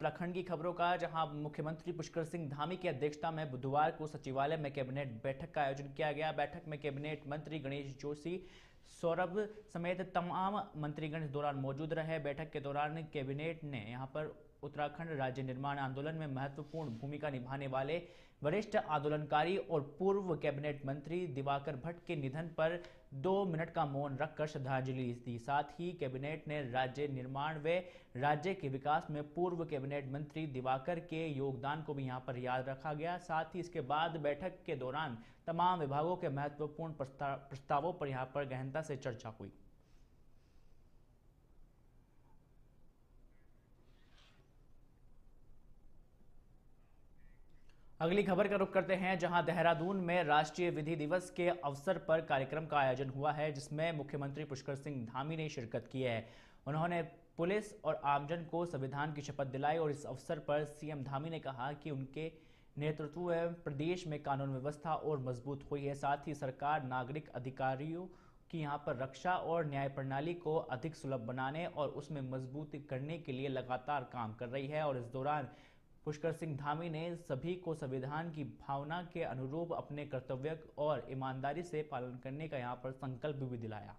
उत्तराखंड की खबरों का, जहां मुख्यमंत्री पुष्कर सिंह धामी की अध्यक्षता में बुधवार को सचिवालय में कैबिनेट बैठक का आयोजन किया गया। बैठक में कैबिनेट मंत्री गणेश जोशी, सौरभ समेत तमाम मंत्रीगण इस दौरान मौजूद रहे। बैठक के दौरान कैबिनेट ने यहां पर उत्तराखंड राज्य निर्माण आंदोलन में महत्वपूर्ण भूमिका निभाने वाले वरिष्ठ आंदोलनकारी और पूर्व कैबिनेट मंत्री दिवाकर भट्ट के निधन पर 2 मिनट का मौन रखकर श्रद्धांजलि दी। साथ ही कैबिनेट ने राज्य निर्माण व राज्य के विकास में पूर्व कैबिनेट मंत्री दिवाकर के योगदान को भी यहां पर याद रखा गया। साथ ही इसके बाद बैठक के दौरान तमाम विभागों के महत्वपूर्ण प्रस्तावों पर यहां पर गहनता से चर्चा हुई। अगली खबर का रुख करते हैं, जहां देहरादून में राष्ट्रीय विधि दिवस के अवसर पर कार्यक्रम का आयोजन हुआ है, जिसमें मुख्यमंत्री पुष्कर सिंह धामी ने शिरकत की है। उन्होंने पुलिस और आमजन को संविधान की शपथ दिलाई और इस अवसर पर सीएम धामी ने कहा कि उनके नेतृत्व में प्रदेश में कानून व्यवस्था और मजबूत हुई है। साथ ही सरकार नागरिक अधिकारियों की यहां पर रक्षा और न्याय प्रणाली को अधिक सुलभ बनाने और उसमें मजबूती करने के लिए लगातार काम कर रही है। और इस दौरान पुष्कर सिंह धामी ने सभी को संविधान की भावना के अनुरूप अपने कर्तव्य और ईमानदारी से पालन करने का यहां पर संकल्प भी दिलाया।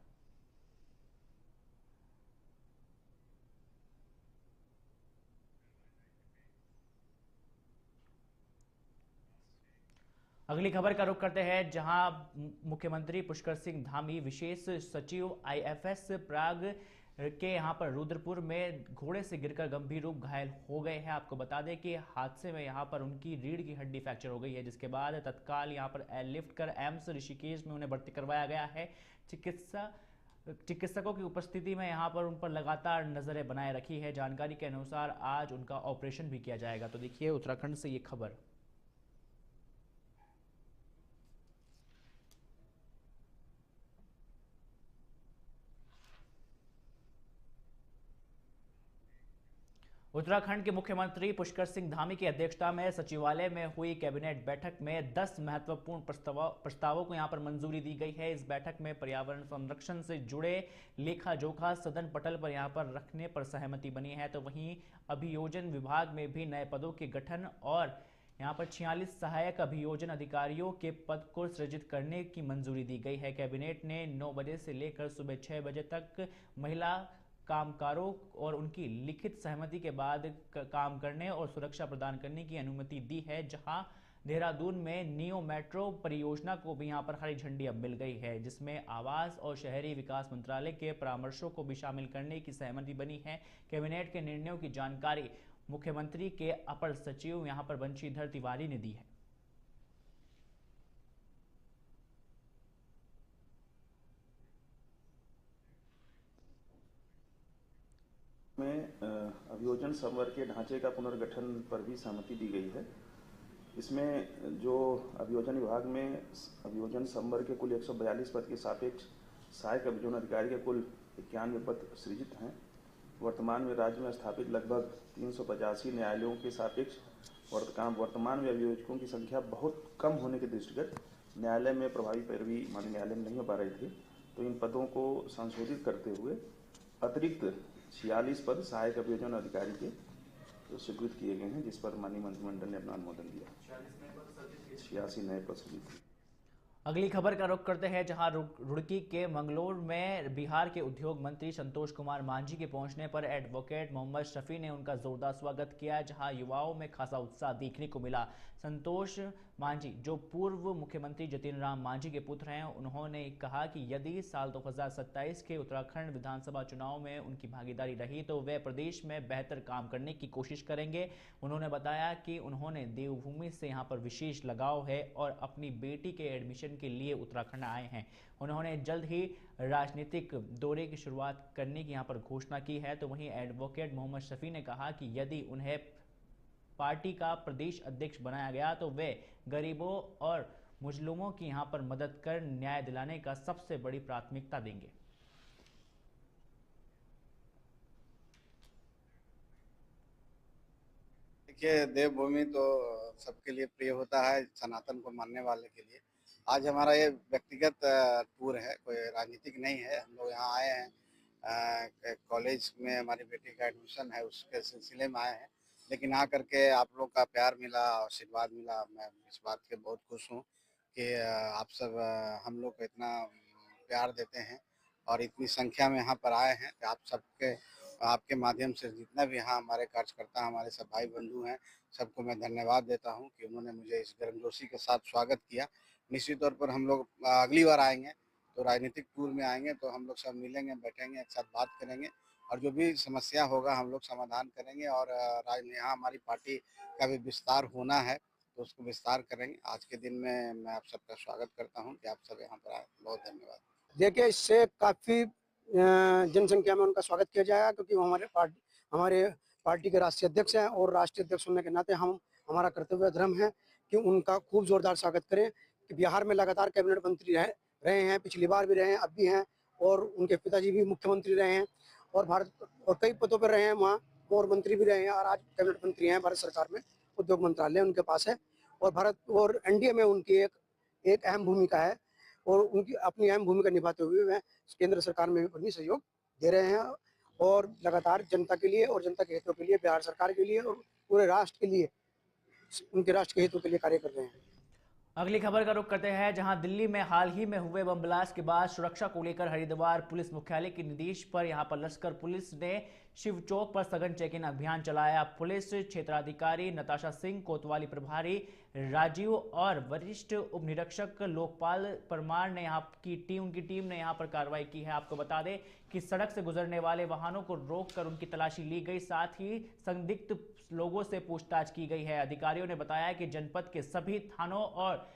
अगली खबर का रुख करते हैं, जहां मुख्यमंत्री पुष्कर सिंह धामी विशेष सचिव आईएफएस प्राग के यहां पर रुद्रपुर में घोड़े से गिरकर गंभीर रूप घायल हो गए हैं। आपको बता दें कि हादसे में यहां पर उनकी रीढ़ की हड्डी फ्रैक्चर हो गई है, जिसके बाद तत्काल यहां पर एयरलिफ्ट कर एम्स ऋषिकेश में उन्हें भर्ती करवाया गया है। चिकित्सकों की उपस्थिति में यहां पर उन पर लगातार नजरें बनाए रखी है। जानकारी के अनुसार आज उनका ऑपरेशन भी किया जाएगा। तो देखिए उत्तराखंड से ये खबर। उत्तराखंड के मुख्यमंत्री पुष्कर सिंह धामी की अध्यक्षता में सचिवालय में हुई कैबिनेट बैठक में 10 महत्वपूर्ण प्रस्तावों को यहां पर मंजूरी दी गई है। इस बैठक में पर्यावरण संरक्षण से जुड़े लेखा जोखा सदन पटल पर यहां पर रखने पर सहमति बनी है। तो वहीं अभियोजन विभाग में भी नए पदों के गठन और यहां पर 46 सहायक अभियोजन अधिकारियों के पद को सृजित करने की मंजूरी दी गई है। कैबिनेट ने 9 बजे से लेकर सुबह 6 बजे तक महिला कामगारों और उनकी लिखित सहमति के बाद काम करने और सुरक्षा प्रदान करने की अनुमति दी है। जहां देहरादून में नियो मेट्रो परियोजना को भी यहां पर हरी झंडी अब मिल गई है, जिसमें आवास और शहरी विकास मंत्रालय के परामर्शों को भी शामिल करने की सहमति बनी है। कैबिनेट के निर्णयों की जानकारी मुख्यमंत्री के अपर सचिव यहां पर बंशीधर तिवारी ने दी है। में अभियोजन संवर्ग के ढांचे का पुनर्गठन पर भी सहमति दी गई है। इसमें जो अभियोजन विभाग में अभियोजन संवर्ग के कुल 142 पद के सापेक्ष सहायक अभियोजन अधिकारी के कुल 91 पद सृजित हैं। वर्तमान में राज्य में स्थापित लगभग 385 न्यायालयों के सापेक्ष वर्तमान में अभियोजकों की संख्या बहुत कम होने के दृष्टिगत न्यायालय में प्रभावी पैरवी माननीय न्यायालय में नहीं हो पा रही थी। तो इन पदों को संशोधित करते हुए अतिरिक्त 46 पद सहायक अभियोजन अधिकारी के स्वीकृत किए गए हैं, जिस पर माननीय मंत्रिमंडल ने अपना अनुमोदन दिया। 86 नए पद सृजित किए। अगली खबर का रुख करते हैं, जहां रुड़की के मंगलोर में बिहार के उद्योग मंत्री संतोष कुमार मांझी के पहुंचने पर एडवोकेट मोहम्मद शफी ने उनका जोरदार स्वागत किया, जहां युवाओं में खासा उत्साह देखने को मिला। संतोष मांझी, जो पूर्व मुख्यमंत्री जतिन राम मांझी के पुत्र हैं, उन्होंने कहा कि यदि साल 2027 के उत्तराखंड विधानसभा चुनाव में उनकी भागीदारी रही तो वे प्रदेश में बेहतर काम करने की कोशिश करेंगे। उन्होंने बताया कि उन्होंने देवभूमि से यहाँ पर विशेष लगाव है और अपनी बेटी के एडमिशन के लिए उत्तराखंड आए हैं। उन्होंने जल्द ही राजनीतिक दौरे की शुरुआत करने की यहाँ पर घोषणा की है। तो वहीं एडवोकेट मोहम्मद शफी ने कहा कि यदि उन्हें पार्टी का प्रदेश अध्यक्ष बनाया गया तो वे गरीबों और मुजलुमों की यहाँ पर मदद कर न्याय दिलाने का सबसे बड़ी प्राथमिकता देंगे। देखिए, देवभूमि तो सबके लिए प्रिय होता है, सनातन को मानने वाले के लिए। आज हमारा ये व्यक्तिगत टूर है, कोई राजनीतिक नहीं है। हम लोग यहाँ आए हैं, कॉलेज में हमारी बेटी का एडमिशन है, उसके सिलसिले में आए हैं। लेकिन आकर के आप लोग का प्यार मिला, आशीर्वाद मिला। मैं इस बात के बहुत खुश हूँ कि आप सब हम लोग को इतना प्यार देते हैं और इतनी संख्या में यहाँ पर आए हैं। कि आप सबके आपके माध्यम से जितना भी यहाँ हमारे कार्यकर्ता, हमारे सब भाई बंधु हैं, सबको मैं धन्यवाद देता हूँ कि उन्होंने मुझे इस गर्मजोशी के साथ स्वागत किया। निश्चित तौर पर हम लोग अगली बार आएंगे तो राजनीतिक टूर में आएंगे तो हम लोग सब मिलेंगे, बैठेंगे, एक साथ बात करेंगे और जो भी समस्या होगा हम लोग समाधान करेंगे। और यहाँ हमारी पार्टी का भी विस्तार होना है तो उसको विस्तार करेंगे। आज के दिन में मैं आप सबका स्वागत करता हूँ कि आप सब यहाँ पर आए। बहुत धन्यवाद। देखिए, इससे काफ़ी जनसंख्या में उनका स्वागत किया जाएगा क्योंकि वो हमारे पार्टी के राष्ट्रीय अध्यक्ष हैं और राष्ट्रीय अध्यक्ष होने के नाते हमारा कर्तव्य धर्म है कि उनका खूब जोरदार स्वागत करें। कि बिहार में लगातार कैबिनेट मंत्री रहे हैं, पिछली बार भी रहे हैं, अब भी हैं, और उनके पिताजी भी मुख्यमंत्री रहे हैं और कई पदों पर रहे हैं वहाँ, और मंत्री भी रहे हैं और आज कैबिनेट मंत्री हैं भारत सरकार में। उद्योग मंत्रालय उनके पास है और एनडीए में उनकी एक अहम भूमिका है और उनकी अपनी अहम भूमिका निभाते हुए वह केंद्र सरकार में भी सहयोग दे रहे हैं और लगातार जनता के लिए और जनता के हितों के लिए, बिहार सरकार के लिए और पूरे राष्ट्र के लिए, उनके राष्ट्र के हितों के लिए कार्य कर रहे हैं। अगली खबर का रुख करते हैं, जहां दिल्ली में हाल ही में हुए बम ब्लास्ट के बाद सुरक्षा को लेकर हरिद्वार पुलिस मुख्यालय के निर्देश पर यहां पर लश्कर पुलिस ने शिव चौक पर सघन चेकिंग अभियान चलाया। पुलिस क्षेत्राधिकारी नताशा सिंह, कोतवाली प्रभारी राजीव और वरिष्ठ उप निरीक्षक लोकपाल परमार ने उनकी टीम ने यहां पर कार्रवाई की है। आपको बता दें कि सड़क से गुजरने वाले वाहनों को रोककर उनकी तलाशी ली गई, साथ ही संदिग्ध लोगों से पूछताछ की गई है। अधिकारियों ने बताया कि जनपद के सभी थानों और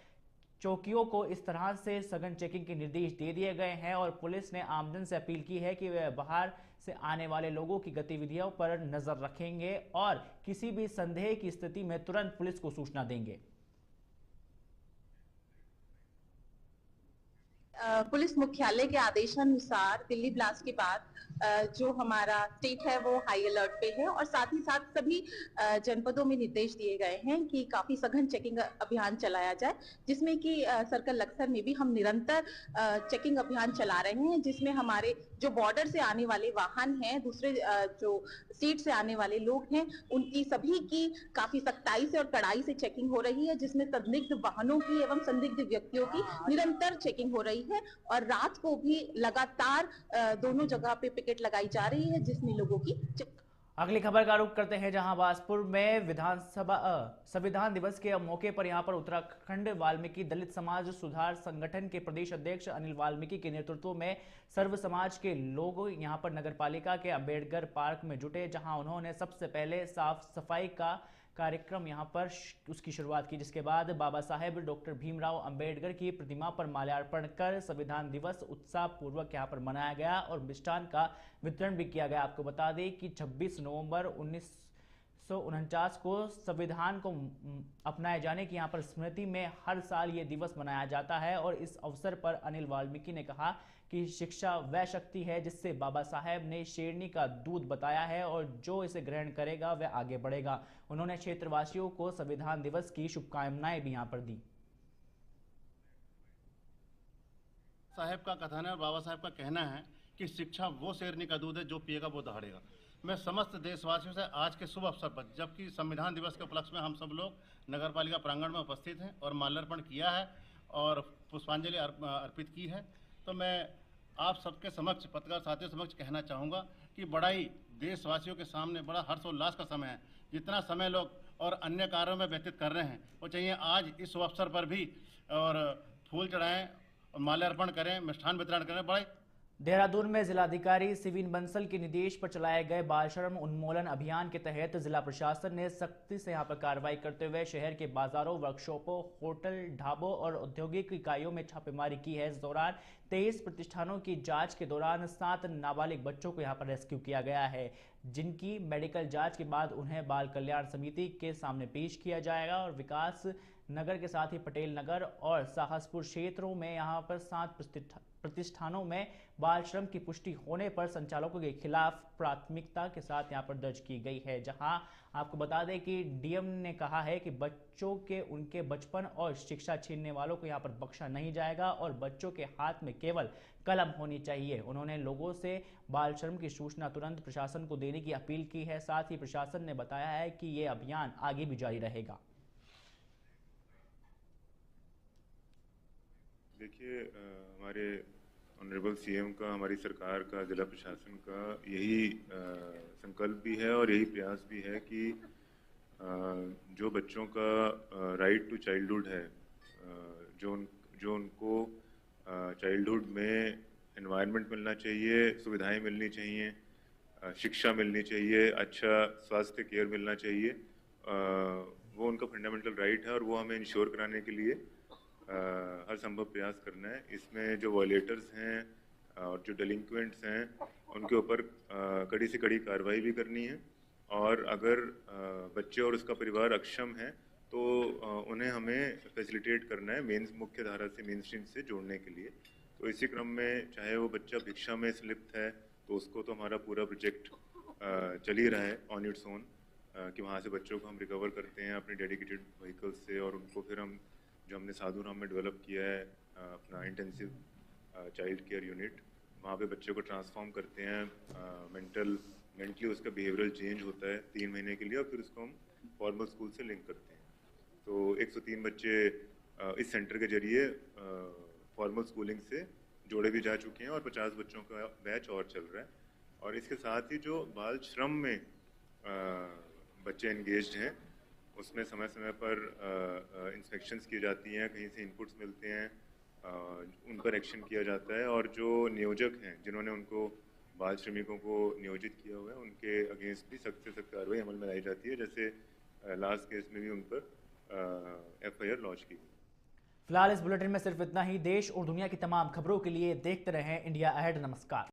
चौकियों को इस तरह से सघन चेकिंग के निर्देश दे दिए गए हैं और पुलिस ने आमजन से अपील की है कि वे बाहर से आने वाले लोगों की गतिविधियों पर नजर रखेंगे और किसी भी संदेह की स्थिति में तुरंत पुलिस को सूचना देंगे। पुलिस मुख्यालय के आदेशानुसार दिल्ली ब्लास्ट के बाद जो हमारा स्टेट है वो हाई अलर्ट पे है और साथ ही साथ सभी जनपदों में निर्देश दिए गए हैं कि काफी सघन चेकिंग अभियान चलाया जाए, जिसमें कि सर्कल लक्सर में भी हम निरंतर चेकिंग अभियान चला रहे हैं, जिसमें हमारे जो बॉर्डर से आने वाले वाहन हैं, दूसरे जो स्टेट से आने वाले लोग हैं, उनकी सभी की काफी सख्ताई से और कड़ाई से चेकिंग हो रही है, जिसमें संदिग्ध वाहनों की एवं संदिग्ध व्यक्तियों की निरंतर चेकिंग हो रही है और रात को भी लगातार दोनों जगह पे पिकेट लगाई जा रही है, जिसमें लोगों की। अगली खबर का रुख करते हैं, जहां बाजपुर में संविधान दिवस के मौके पर यहां पर उत्तराखंड वाल्मीकि दलित समाज सुधार संगठन के प्रदेश अध्यक्ष अनिल वाल्मीकि के नेतृत्व में सर्व समाज के लोग यहां पर नगरपालिका के अंबेडकर पार्क में जुटे, जहां उन्होंने सबसे पहले साफ सफाई का कार्यक्रम यहां पर उसकी शुरुआत की, जिसके बाद बाबा साहेब डॉक्टर भीमराव अंबेडकर की प्रतिमा पर माल्यार्पण कर संविधान दिवस उत्साह पूर्वक यहां पर मनाया गया और मिष्ठान का वितरण भी किया गया। आपको बता दें कि 26 नवंबर 1949 को संविधान को अपनाए जाने की यहां पर स्मृति में हर साल ये दिवस मनाया जाता है और इस अवसर पर अनिल वाल्मीकि ने कहा कि शिक्षा वह शक्ति है जिससे बाबा साहेब ने शेरनी का दूध बताया है और जो इसे ग्रहण करेगा वह आगे बढ़ेगा। उन्होंने क्षेत्रवासियों को संविधान दिवस की शुभकामनाएं भी यहां पर दी। साहेब का कथन है और बाबा साहेब का कहना है कि शिक्षा वो शेरनी का दूध है, जो पिएगा वो दहाड़ेगा। मैं समस्त देशवासियों से आज के शुभ अवसर पर, जबकि संविधान दिवस के उपलक्ष्य में हम सब लोग नगरपालिका प्रांगण में उपस्थित हैं और माल्यार्पण किया है और पुष्पांजलि अर्पित की है, तो मैं आप सबके समक्ष, पत्रकार साथियों समक्ष कहना चाहूँगा कि बड़ा ही देशवासियों के सामने बड़ा हर्षोल्लास का समय है। जितना समय लोग और अन्य कार्यों में व्यतीत कर रहे हैं, वो चाहिए आज इस अवसर पर भी और फूल चढ़ाएं, माल्यार्पण करें, मिष्ठान वितरण करें। बड़ा देहरादून में जिलाधिकारी सिविन बंसल के निर्देश पर चलाए गए बाल श्रम उन्मूलन अभियान के तहत जिला प्रशासन ने सख्ती से यहां पर कार्रवाई करते हुए शहर के बाजारों, वर्कशॉपों, होटल, ढाबों और औद्योगिक इकाइयों में छापेमारी की है। इस दौरान 23 प्रतिष्ठानों की जांच के दौरान 7 नाबालिग बच्चों को यहां पर रेस्क्यू किया गया है, जिनकी मेडिकल जांच के बाद उन्हें बाल कल्याण समिति के सामने पेश किया जाएगा और विकास नगर के साथ ही पटेल नगर और साहसपुर क्षेत्रों में यहाँ पर 7 प्रतिष्ठानों में बाल श्रम की पुष्टि होने पर संचालकों के खिलाफ प्राथमिकता के साथ यहाँ पर दर्ज की गई है। जहां आपको बता दें कि डीएम ने कहा है कि बच्चों के उनके बचपन और शिक्षा छीनने वालों को यहाँ पर बख्शा नहीं जाएगा और बच्चों के हाथ में केवल कलम होनी चाहिए। उन्होंने लोगों से बाल श्रम की सूचना तुरंत प्रशासन को देने की अपील की है। साथ ही प्रशासन ने बताया है कि ये अभियान आगे भी जारी रहेगा। देखिए, हमारे ऑनरेबल सीएम का, हमारी सरकार का, जिला प्रशासन का यही संकल्प भी है और यही प्रयास भी है कि जो बच्चों का राइट टू चाइल्डहुड है, जो उनको चाइल्डहुड में एनवायरनमेंट मिलना चाहिए, सुविधाएं मिलनी चाहिए, शिक्षा मिलनी चाहिए, अच्छा स्वास्थ्य केयर मिलना चाहिए, वो उनका फंडामेंटल राइट है और वो हमें इंश्योर कराने के लिए हर संभव प्रयास करना है। इसमें जो वॉयलेटर्स हैं और जो डेलिंक्वेंट्स हैं उनके ऊपर कड़ी से कड़ी कार्रवाई भी करनी है और अगर बच्चे और उसका परिवार अक्षम है तो उन्हें हमें फैसिलिटेट करना है मेन मुख्य धारा से, मेन स्ट्रीम से जोड़ने के लिए। तो इसी क्रम में चाहे वो बच्चा भिक्षा में लिप्त है तो उसको तो हमारा पूरा प्रोजेक्ट चल ही रहा है ऑन इट्स ओन कि वहाँ से बच्चों को हम रिकवर करते हैं अपने डेडिकेटेड व्हीकल्स से और उनको फिर हम जो हमने साधु राम में डेवलप किया है अपना इंटेंसिव चाइल्ड केयर यूनिट, वहाँ पे बच्चे को ट्रांसफॉर्म करते हैं, मेंटली उसका बिहेवियरल चेंज होता है 3 महीने के लिए और फिर उसको हम फॉर्मल स्कूल से लिंक करते हैं। तो 103 बच्चे इस सेंटर के जरिए फॉर्मल स्कूलिंग से जोड़े भी जा चुके हैं और 50 बच्चों का बैच और चल रहा है। और इसके साथ ही जो बाल श्रम में बच्चे एंगेज्ड हैं उसमें समय समय पर इंस्पेक्शंस की जाती हैं, कहीं से इनपुट्स मिलते हैं, उन पर एक्शन किया जाता है और जो नियोजक हैं जिन्होंने उनको बाल श्रमिकों को नियोजित किया हुआ है उनके अगेंस्ट भी सख्त से सख्त कार्रवाई अमल में लाई जाती है। जैसे लास्ट केस में भी उन पर FIR लॉन्च की। फिलहाल इस बुलेटिन में सिर्फ इतना ही। देश और दुनिया की तमाम खबरों के लिए देखते रहें इंडिया अहेड। नमस्कार।